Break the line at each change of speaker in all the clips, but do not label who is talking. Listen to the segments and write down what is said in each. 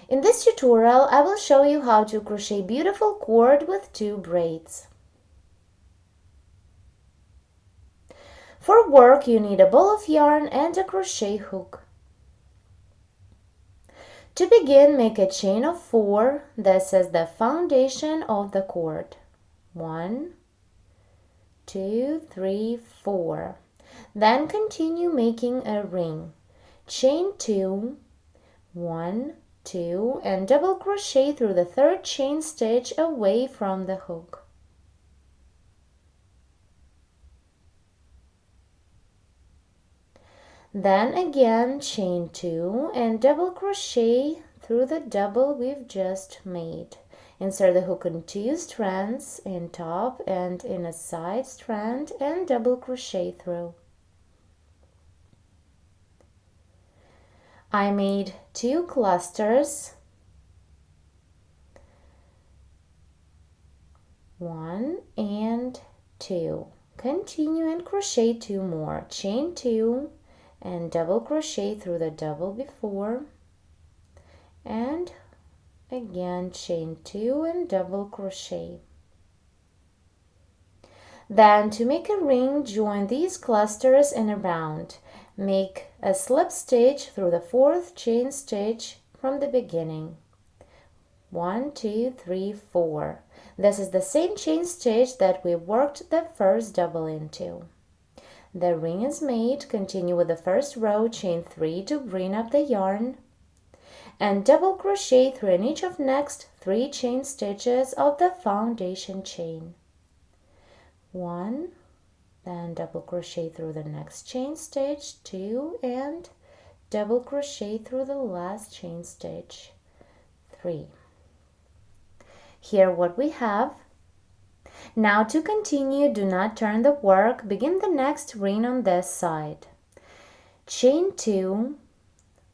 In this tutorial, I will show you how to crochet beautiful cord with 2 braids. For work, you need a ball of yarn and a crochet hook. To begin, make a chain of 4. This is the foundation of the cord. 1, 2, 3, 4. Then continue making a ring. Chain 2, 1, 2, and double crochet through the 3rd chain stitch away from the hook. Then again chain 2 and double crochet through the double we've just made. Insert the hook in 2 strands in top and in a side strand and double crochet through. I made 2 clusters, 1 and 2. Continue and crochet 2 more. Chain 2 and double crochet through the double before, and again chain 2 and double crochet. Then to make a ring, join these clusters in a round. Make a slip stitch through the 4th chain stitch from the beginning. 1, 2, 3, 4. This is the same chain stitch that we worked the first double into. The ring is made. Continue with the first row, chain 3 to bring up the yarn, and double crochet through in each of next 3 chain stitches of the foundation chain. 1, then double crochet through the next chain stitch, 2, and double crochet through the last chain stitch, 3. Here what we have. Now to continue, do not turn the work. Begin the next ring on this side. Chain 2,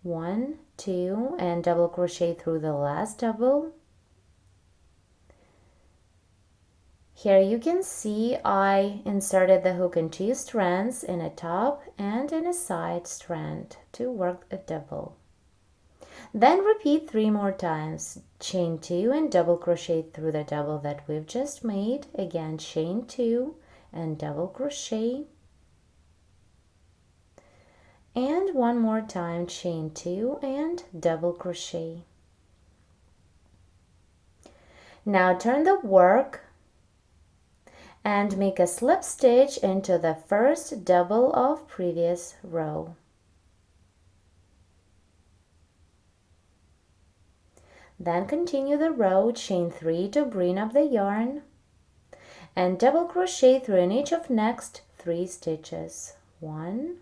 1, 2, and double crochet through the last double. Here you can see I inserted the hook in 2 strands, in a top and in a side strand to work a double. Then repeat 3 more times. Chain 2 and double crochet through the double that we've just made. Again chain 2 and double crochet. And one more time, chain 2 and double crochet. Now turn the work and make a slip stitch into the first double of previous row. Then continue the row, chain 3 to bring up the yarn, and double crochet through in each of next 3 stitches. 1,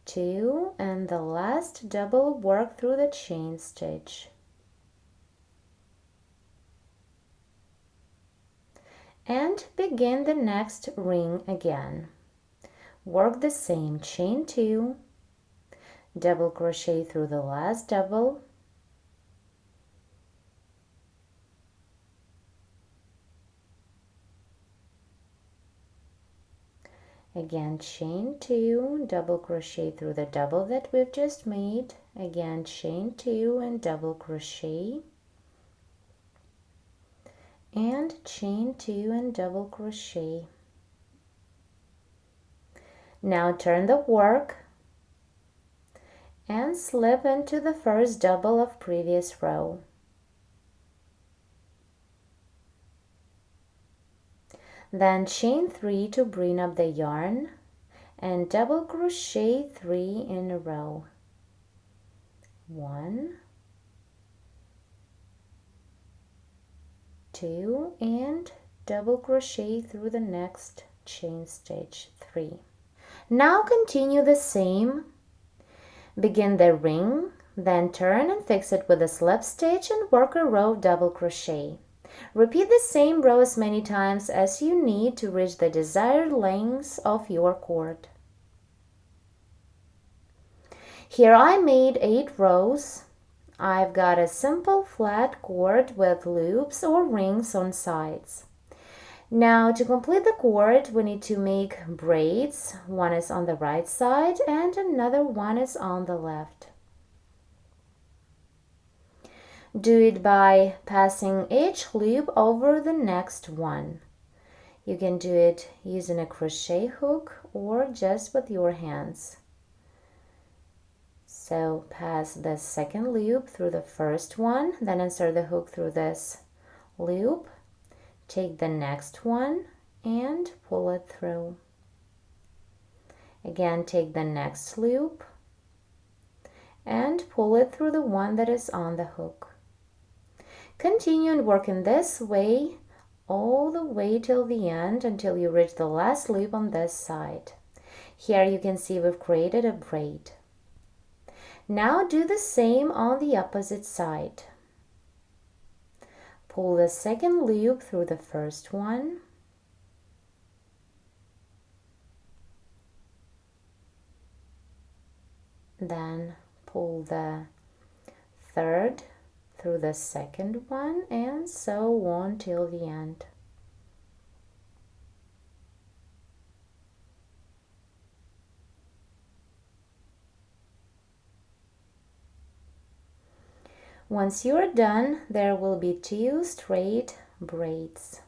2, and the last double work through the chain stitch. And begin the next ring again. Work the same, chain 2, double crochet through the last double, again chain 2, double crochet through the double that we've just made, again chain 2 and double crochet, and chain 2 and double crochet. Now turn the work and slip into the first double of previous row. Then chain 3 to bring up the yarn and double crochet 3 in a row. 1, 2, and double crochet through the next chain stitch, 3. Now continue the same. Begin the ring, then turn and fix it with a slip stitch and work a row of double crochet. Repeat the same row as many times as you need to reach the desired lengths of your cord. Here I made 8 rows. I've got a simple flat cord with loops or rings on sides. Now to complete the cord, we need to make braids. One is on the right side and another one is on the left. Do it by passing each loop over the next one. You can do it using a crochet hook or just with your hands. So pass the second loop through the first one, then insert the hook through this loop, take the next one and pull it through. Again, take the next loop and pull it through the one that is on the hook. Continue and work in this way all the way till the end until you reach the last loop on this side. Here you can see we've created a braid. Now do the same on the opposite side. Pull the second loop through the first one. Then pull the third through the second one, and so on till the end. Once you're done, there will be 2 straight braids.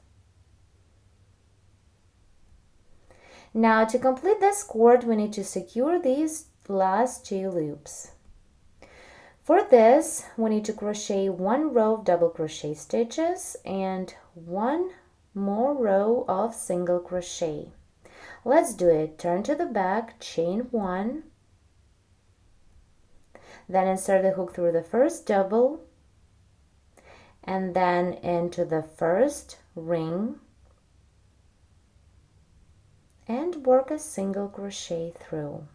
Now to complete this cord, we need to secure these last 2 loops. For this, we need to crochet 1 row of double crochet stitches and 1 more row of single crochet. Let's do it. Turn to the back, chain 1, then insert the hook through the first double and then into the first ring and work a single crochet through.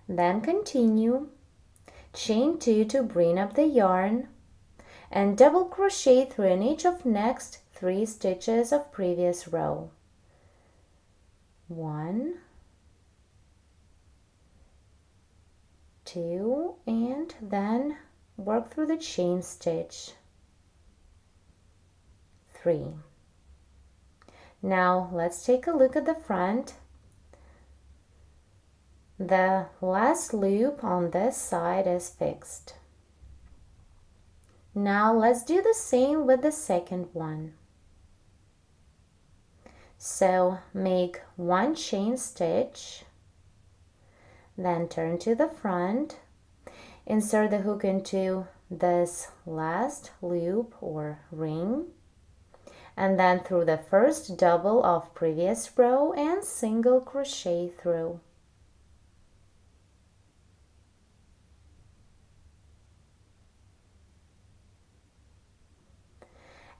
Then continue, chain 2 to bring up the yarn and double crochet through in each of next 3 stitches of previous row. 1, 2, and then work through the chain stitch. 3. Now let's take a look at the front. The last loop on this side is fixed. Now let's do the same with the second one. So make 1 chain stitch, then turn to the front, insert the hook into this last loop or ring, and then through the first double of previous row and single crochet through.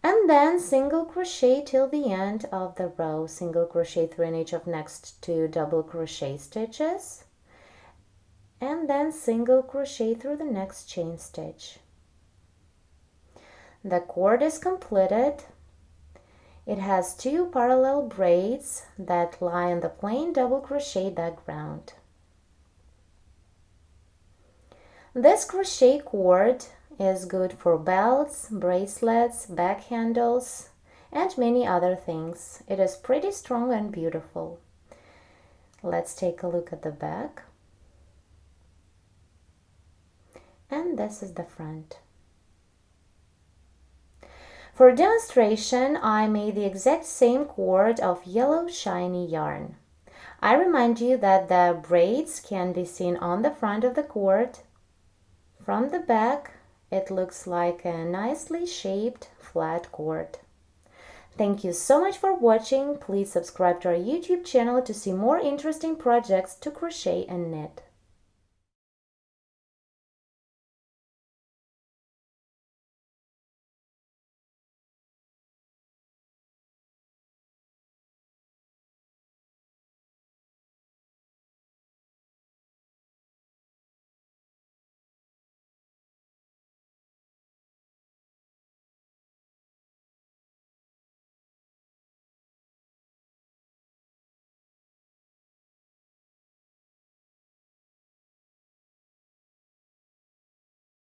And then single crochet till the end of the row, single crochet through in each of next 2 double crochet stitches, and then single crochet through the next chain stitch. The cord is completed. It has 2 parallel braids that lie on the plain double crochet background. This crochet cord is good for belts, bracelets, bag handles, and many other things. It is pretty strong and beautiful. Let's take a look at the back. And this is the front. For demonstration, I made the exact same cord of yellow shiny yarn. I remind you that the braids can be seen on the front of the cord. From the back, it looks like a nicely shaped flat cord. Thank you so much for watching. Please subscribe to our YouTube channel to see more interesting projects to crochet and knit.